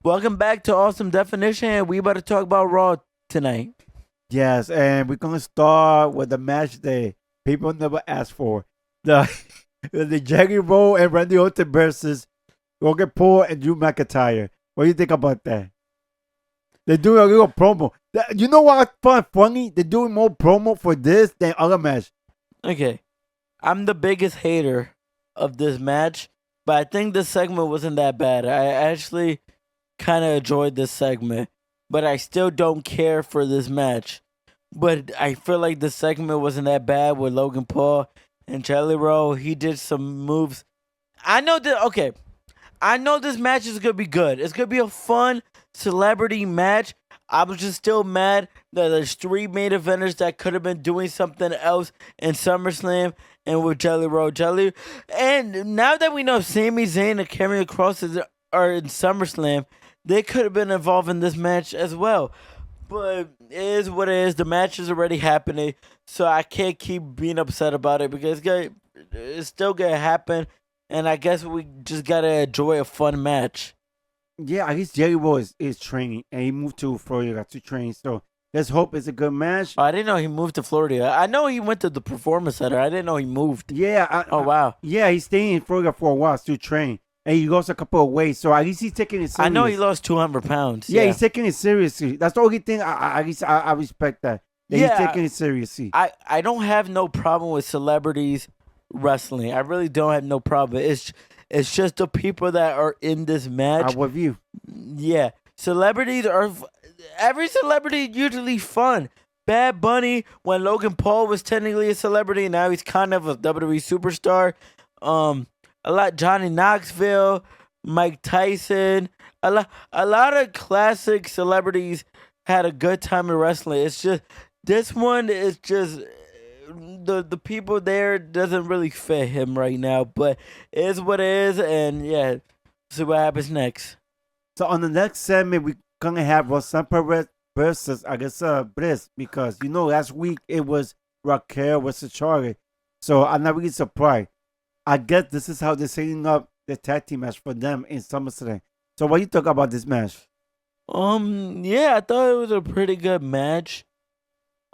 Welcome back to Awesome Definition, and we about to talk about Raw tonight. Yes, and we're gonna start with the match that people never asked for. The the Jaggy Roll and Randy Orton versus Logan Paul and Drew McIntyre. What do you think about that? They're doing a little promo. You know what I find funny? They're doing more promo for this than other match. Okay, I'm the biggest hater of this match, but I think this segment wasn't that bad. I actually kind of enjoyed this segment, but I still don't care for this match. But I feel like the segment wasn't that bad with Logan Paul and Jelly Roll. He did some moves. I know that. Okay, I know this match is gonna be good. It's gonna be a fun celebrity match. I was just still mad that there's three main eventers that could have been doing something else in SummerSlam and with Jelly Roll Jelly. And now that we know Sami Zayn and Karrion Kross are in SummerSlam, they could have been involved in this match as well. But it is what it is. The match is already happening, so I can't keep being upset about it because it's still gonna happen. And I guess we just gotta enjoy a fun match. Yeah, I guess Jaggy Roll is training and he moved to Florida to train. So let's hope it's a good match. Oh, I didn't know he moved to Florida. I know he went to the Performance Center. I didn't know he moved. Yeah. Oh wow. Yeah, he's staying in Florida for a while to train. And he lost a couple of weight, so at least he's taking it serious. I know he lost 200 pounds. Yeah, he's taking it seriously. That's the only thing I respect that. He's taking it seriously. I don't have no problem with celebrities wrestling. I really don't have no problem. It's just the people that are in this match. I'm with you. Yeah, celebrities are. Every celebrity usually fun. Bad Bunny, when Logan Paul was technically a celebrity, now he's kind of a WWE superstar. A lot Johnny Knoxville, Mike Tyson, a lot of classic celebrities had a good time in wrestling. It's just this one is just the people there doesn't really fit him right now, but it is what it is, and yeah, see what happens next. So on the next segment, we're gonna have Rosan Perez versus I guess Bliss because last week it was Raquel versus Charlotte. So I'm not really surprised. I guess this is how they're setting up the tag team match for them in SummerSlam. So what do you talk about this match? Yeah, I thought it was a pretty good match.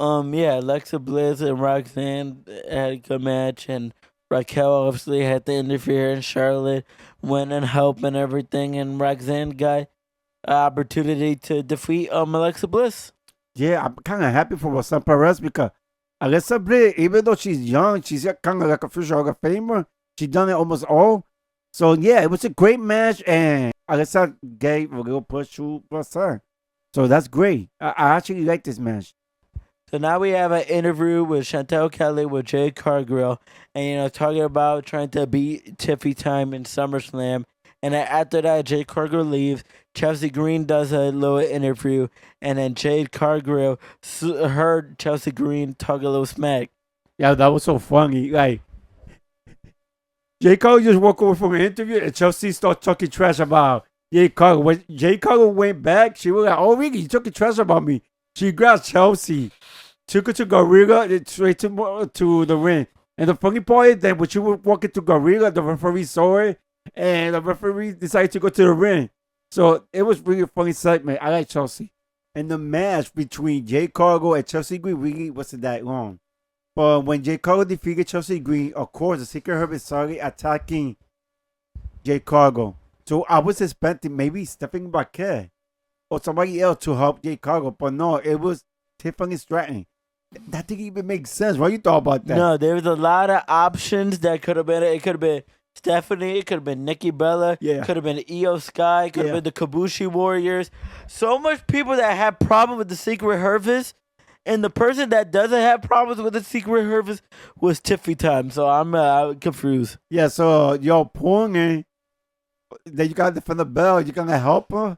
Yeah, Alexa Bliss and Roxanne had a good match, and Raquel obviously had to interfere, and Charlotte went and helped and everything, and Roxanne got an opportunity to defeat Alexa Bliss. Yeah, I'm kind of happy for Rosan Perez because Alexa Bliss, even though she's young, she's kind of like a future Hall of Famer. She done it almost all. So yeah, it was a great match, and Alexa gave a little push to Rosan. So that's great. I actually like this match. So now we have an interview with Chantel Kelly with Jade Cargill, and talking about trying to beat Tiffy Time in SummerSlam. And then after that, Jade Cargill leaves. Chelsea Green does a little interview, and then Jade Cargill heard Chelsea Green talk a little smack. Yeah, that was so funny. Like Jay Cargill just walked away from an interview, and Chelsea started talking trash about Jay Cargill. When Jay Cargill went back, she was like, "Oh, really? You talking trash about me?" She grabbed Chelsea, took her to Gorilla, and straight to the ring. And the funny part is that when she was walking to Gorilla, the referee saw it, and the referee decided to go to the ring. So it was really a funny segment. I like Chelsea. And the match between Jay Cargill and Chelsea Green really wasn't that long. But when Jay Cargill defeated Chelsea Green, of course, the Secret Herb started attacking Jay Cargill. So I was expecting maybe Stephanie Baquet or somebody else to help Jay Cargill. But no, it was Tiffany Stratton. That didn't even make sense. What you thought about that? No, there was a lot of options that could have been. It could have been Stephanie. It could have been Nikki Bella. Yeah. Could have been Io Sky. Could have been the Kabushi Warriors. So much people that have problems with the Secret Hervis. And the person that doesn't have problems with the Secret Hervis was Tiffy Time. So I'm confused. Yeah, so you're pulling then you got to defend the bell. You're going to help her?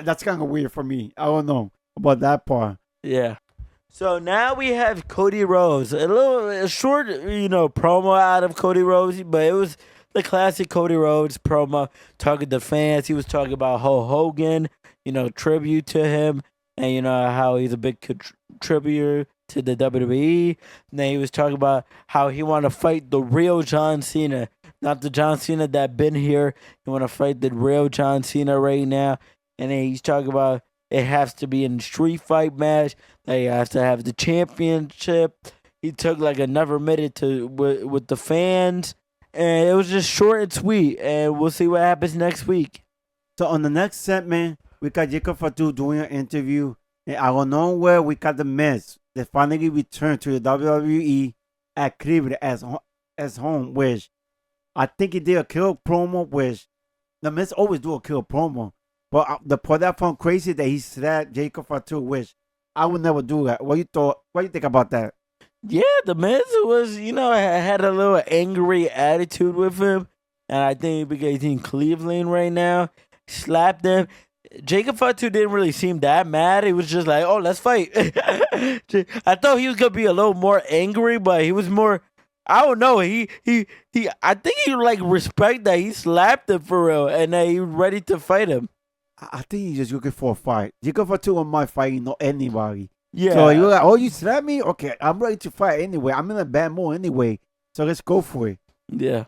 That's kind of weird for me. I don't know about that part. Yeah. So now we have Cody Rhodes. A short, promo out of Cody Rhodes, but it was the classic Cody Rhodes promo talking to fans. He was talking about Hulk Hogan, tribute to him, and how he's a big contributor to the WWE. And then he was talking about how he want to fight the real John Cena, not the John Cena that been here. He want to fight the real John Cena right now. and then he's talking about it has to be in a street fight match. They have to have the championship. He took like another minute to with the fans, and it was just short and sweet. And we'll see what happens next week. So on the next segment, we got Jacob Fatu doing an interview. And out of nowhere, we got the Miz. They finally returned to the WWE at Cleveland as home, which I think he did a kill promo, which the Miz always do a kill promo. But the part that I found crazy that he slapped Jacob Fatu, which I would never do that. What you think about that? Yeah, the Miz was, had a little angry attitude with him, and I think because he's in Cleveland right now, slapped him. Jacob Fatu didn't really seem that mad. He was just like, "Oh, let's fight." I thought he was gonna be a little more angry, but he was more. I don't know. He. I think he like respect that he slapped him for real, and that he was ready to fight him. I think he's just looking for a fight. Jacob Fatu on my fighting, not anybody. Yeah. So you're like, "Oh, you slapped me? Okay, I'm ready to fight anyway. I'm in a bad mood anyway. So let's go for it." Yeah.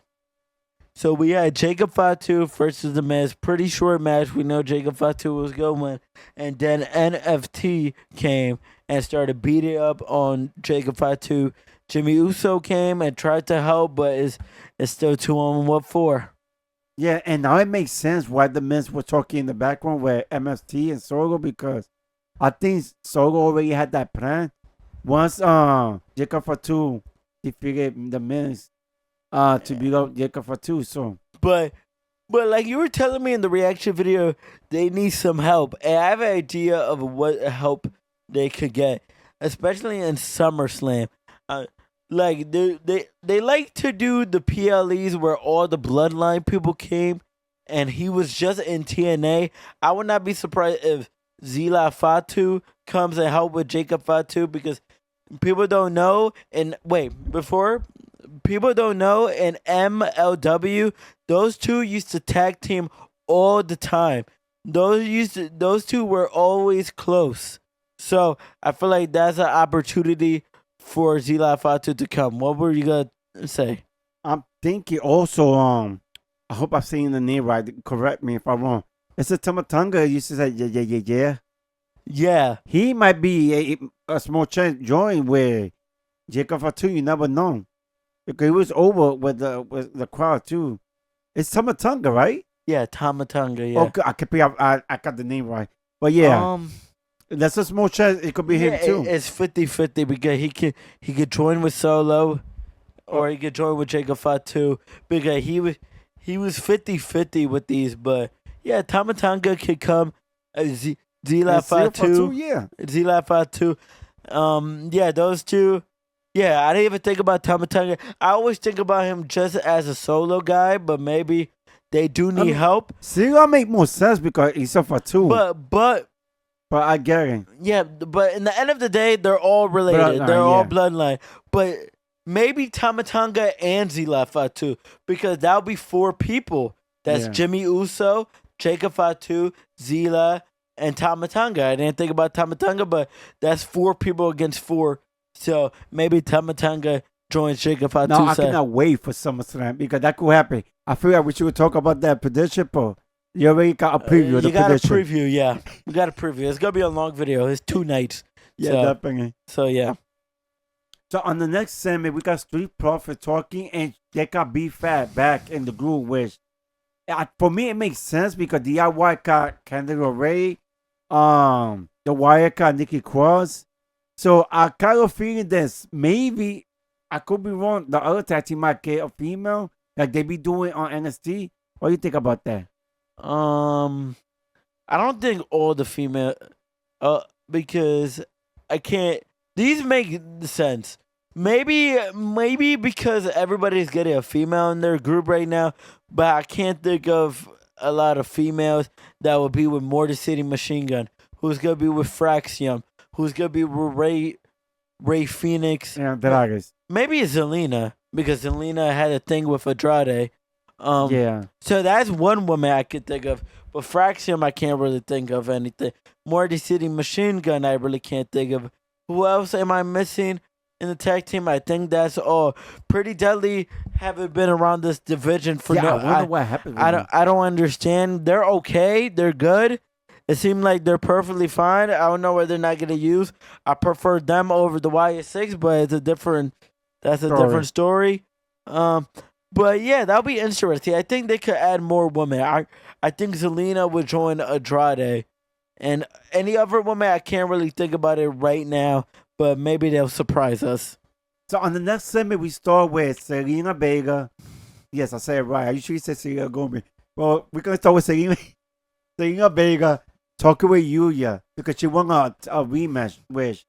So we had Jacob Fatu versus the Miz. Pretty short match. We know Jacob Fatu was going to win. And then NFT came and started beating up on Jacob Fatu. Jimmy Uso came and tried to help, but it's still 2-on-1-4. Yeah, and now it makes sense why the Miz were talking in the background with MST and Solo, because I think Solo already had that plan. Once Jacob Fatu defeated the Miz, to beat up Jacob Fatu. So, but like you were telling me in the reaction video, they need some help, and I have an idea of what help they could get, especially in SummerSlam. Like they like to do the PLEs where all the Bloodline people came, and he was just in TNA. I would not be surprised if Zila Fatu comes and help with Jacob Fatu, because people don't know. And wait, before. People don't know, in MLW, those two used to tag team all the time. Those two were always close. So I feel like that's an opportunity for Zila Fatu to come. What were you gonna say? I'm thinking also, I hope I'm saying the name right. Correct me if I'm wrong. It's a Tamatanga used to say, yeah. Yeah. He might be a small chance join with Jacob Fatu. You never know. Because he was over with the crowd too. It's Tamatanga, right? Yeah, Tamatanga, yeah. Okay, I got the name right. But yeah. That's a small chance. It could be him too. It's 50-50 because he could join with Solo, or he could join with Jacob Fatu, because he was 50-50 with these. But yeah, Tamatanga could come. Zila Fatu, yeah. Zila Fatu. Yeah, those two. Yeah, I didn't even think about Tamatanga. I always think about him just as a solo guy, but maybe they do need help. Zila make more sense because he's a Fatu. But I get it. Yeah, but in the end of the day, they're all related. They're all bloodline. But maybe Tamatanga and Zila Fatu, because that'll be 4 people. That's Jimmy Uso, Jacob Fatu, Zila, and Tamatanga. I didn't think about Tamatanga, but that's 4 people against 4. So maybe Tamatanga joins Jacob Fatu. No, I cannot wait for SummerSlam because that could happen. I feel like we should talk about that prediction, but you already got a preview of the prediction. You got a preview, yeah. We got a preview. It's going to be a long video. It's 2 nights. Yeah, definitely. So, yeah. So, on the next segment, we got Street Profit talking, and they got B-Fat back in the group, which, for me, it makes sense because DIY got Candido Ray, the Wire got Nikki Cross. So, I kind of feeling this. Maybe, I could be wrong, the other tag team might get a female, like they be doing on NXT. What do you think about that? I don't think all the female, because I can't. These make sense. Maybe because everybody's getting a female in their group right now, but I can't think of a lot of females that would be with Motor City Machine Gun. Who's gonna be with Fraxium? Who's gonna be with Ray Phoenix? Yeah, Dragas. Maybe it's Zelina, because Zelina had a thing with Andrade. Yeah. So that's one woman I could think of. But Fraxium, I can't really think of anything. Motor City Machine Gun, I really can't think of. Who else am I missing in the tag team? I think that's all. Pretty Deadly haven't been around this division for I wonder what happened. I don't understand. They're okay. They're good. It seemed like they're perfectly fine. I don't know what they're not going to use. I prefer them over the YS6, but that's a different story. Um, but yeah, that'll be interesting. I think they could add more women. I think Zelina would join Andrade, and any other woman I can't really think about it right now. But maybe they'll surprise us. So on the next segment, we start with Selena Vega. Yes, I said it right. I usually say Selena Gomez. Well, we're gonna start with Selena Vega talking with Yuya because she won a rematch. Which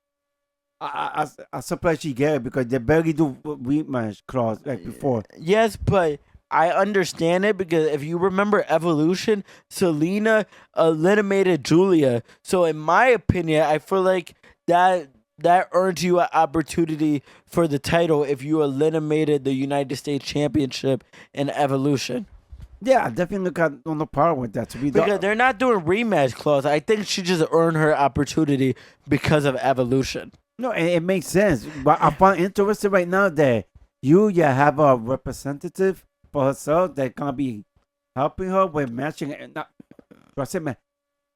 I'm surprised she get it because they barely do rematch clause like before. Yes, but I understand it because if you remember Evolution, Selena eliminated Julia. So in my opinion, I feel like that earns you an opportunity for the title if you eliminated the United States Championship in Evolution. Yeah, I definitely got no problem with that. To be Because they're not doing rematch clause. I think she just earned her opportunity because of Evolution. no, it makes sense. But I find interesting right now that Yuya have a representative for herself that gonna be helping her with matching. Not, do I say man?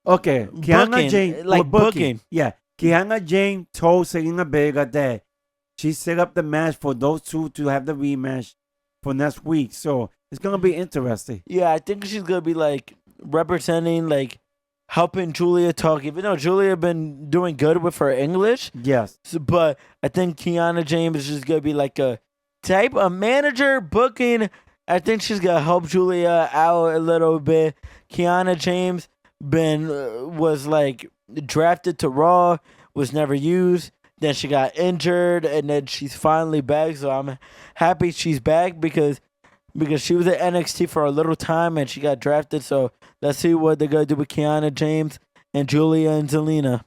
Okay, Kiana Booking, Jane, like booking. booking. Yeah, Kiana Jane told Selena Vega that she set up the match for those two to have the rematch for next week. So it's gonna be interesting. Yeah, I think she's gonna be like representing, like helping Julia talk. Even though Julia been doing good with her English, Yes. but I think Kiana James is just gonna be like a type of manager booking. I think she's gonna help Julia out a little bit. Kiana James was like drafted to Raw, was never used. Then she got injured, and then she's finally back. So I'm happy she's back because she was at NXT for a little time and she got drafted. So let's see what they're gonna do with Kiana James and Julia and Zelina.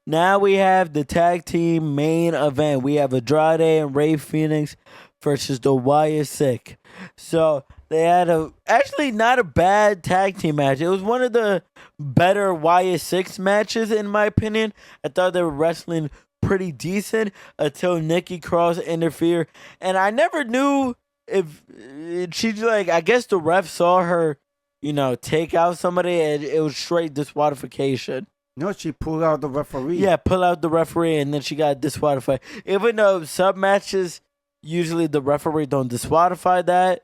Now we have the tag team main event. We have Andrade and Ray Phoenix versus the Wyatt Sick. So they had actually not a bad tag team match. It was one of the better Wyatt Six matches in my opinion. I thought they were wrestling pretty decent until Nikki Cross interfered, and I never knew if she's like. I guess the ref saw her, take out somebody, and it was straight disqualification. No, she pulled out the referee. Yeah, pull out the referee, and then she got disqualified. Even though sub matches, usually the referee don't disqualify that.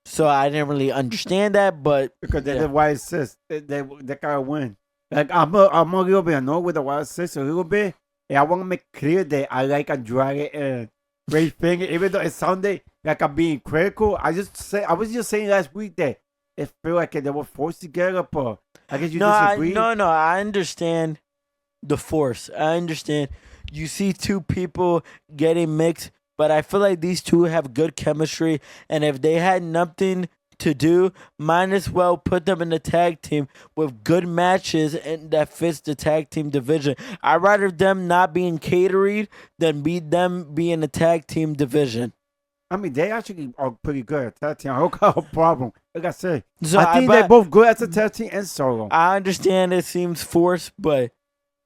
So I didn't really understand that, but because they're the Wyatt Six. They gotta win. Like I'm a little bit annoyed with the Wyatt Six a little bit. And I want to make clear that I like Andrade and Ray Phoenix, even though it sounded like I'm being critical. I was just saying last week that it felt like they were forced together, but I guess you disagree. No, I understand the force. I understand. You see two people getting mixed, but I feel like these two have good chemistry, and if they had nothing to do, might as well put them in the tag team with good matches and that fits the tag team division. I'd rather them not being catered than them be in the tag team division. I mean, they actually are pretty good at tag team. I don't got a problem. Like I said, So I think they're both good as a tag team and solo. I understand it seems forced, but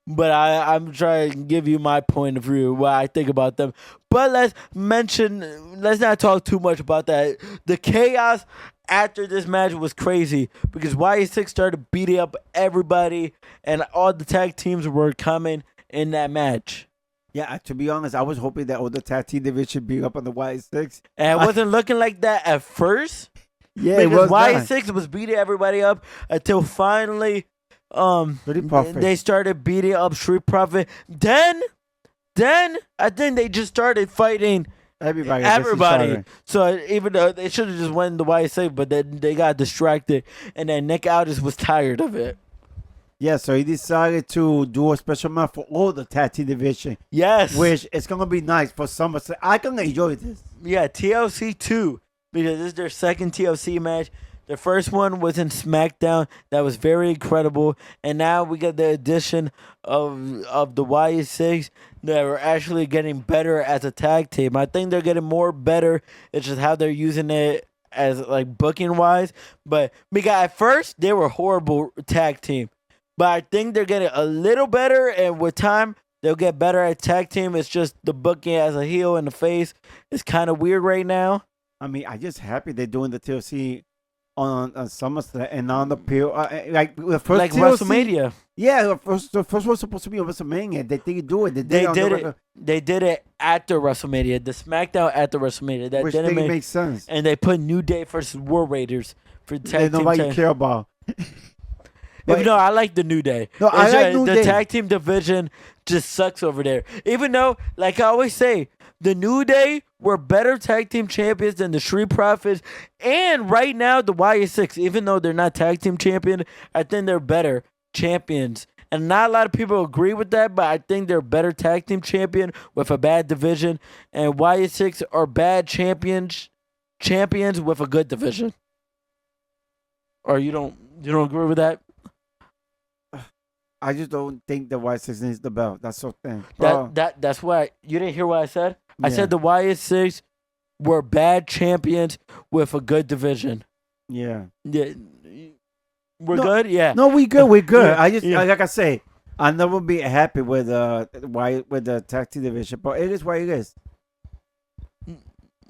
I'm trying to give you my point of view, what I think about them. But let's not talk too much about that. The chaos after this match was crazy because YA6 started beating up everybody and all the tag teams were coming in that match. Yeah, to be honest, I was hoping that all the tag team division beat up on the YA6. And it wasn't looking like that at first. Yeah, because it was YA6 was beating everybody up until finally they started beating up Street Profit. Then I think they just started fighting everybody. So even though they should have just won the YSA, but then they got distracted, and then Nick Aldis was tired of it. Yeah, so he decided to do a special match for all the tag team division. Yes, which is gonna be nice for some. I can enjoy this. Yeah, TLC 2 because this is their second TLC match. The first one was in Smackdown. That was very incredible. And now we got the addition of the YS6 that are actually getting better as a tag team. I think they're getting more better. It's just how they're using it as like booking wise. But because at first they were horrible tag team. But I think they're getting a little better, and with time they'll get better at tag team. It's just the booking as a heel in the face is kind of weird right now. I mean, I'm just happy they're doing the TLC on SummerSlam and on the pill. Like the first Like TLC, WrestleMania. yeah, the first was supposed to be on WrestleMania. They didn't do it. They They on the did it. They did it after WrestleMania. The SmackDown after WrestleMania. That which didn't didn't make. make sense. And they put New Day versus War Raiders for That tag team. nobody care about. But- Even though I like the New Day. No, I It's like just- New the Day. tag team division just sucks over there. Even though, like I always say, the New Day were better tag team champions than the Street Profits, and right now the YS6. Even though they're not tag team champion, I think they're better champions. And not a lot of people agree with that, but I think they're better tag team champion with a bad division, and YS6 are bad champions with a good division. Or you don't agree with that? I just don't think the White Six needs the belt. That's the thing. Bro, That's why you didn't hear what I said. I yeah, said the YS6 were bad champions with a good division. yeah. Yeah, we're No, good. Yeah, No, we good. We good. Yeah, I just yeah. like I say, I never be happy with the tag team division, but it is what it is.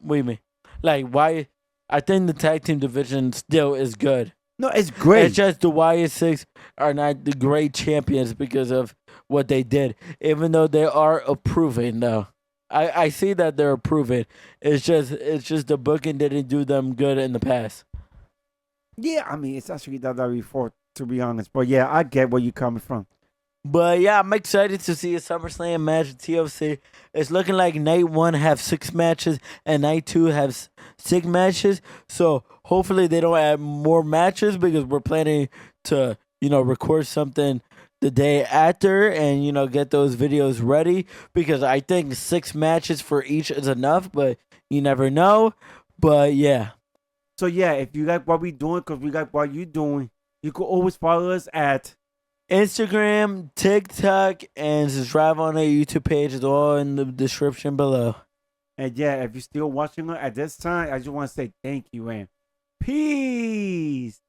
what do you mean? Like why? I think the tag team division still is good. No, it's great. It's just the YS6 are not the great champions because of what they did. Even though they are approving, though. I see that they're approving. It's just the booking didn't do them good in the past. Yeah, I mean, it's actually done that before, to be honest. But yeah, I get where you're coming from. But yeah, I'm excited to see a SummerSlam match at TLC. It's looking like night 1 have 6 matches and night 2 have 6 matches. So hopefully they don't add more matches because we're planning to, record something the day after and, get those videos ready because I think 6 matches for each is enough, but you never know. But yeah. So yeah, if you like what we doing, because we like what you doing, you can always follow us at Instagram, TikTok, and subscribe on our YouTube page. It's all in the description below. and yeah, if you're still watching us at this time, I just want to say thank you and peace.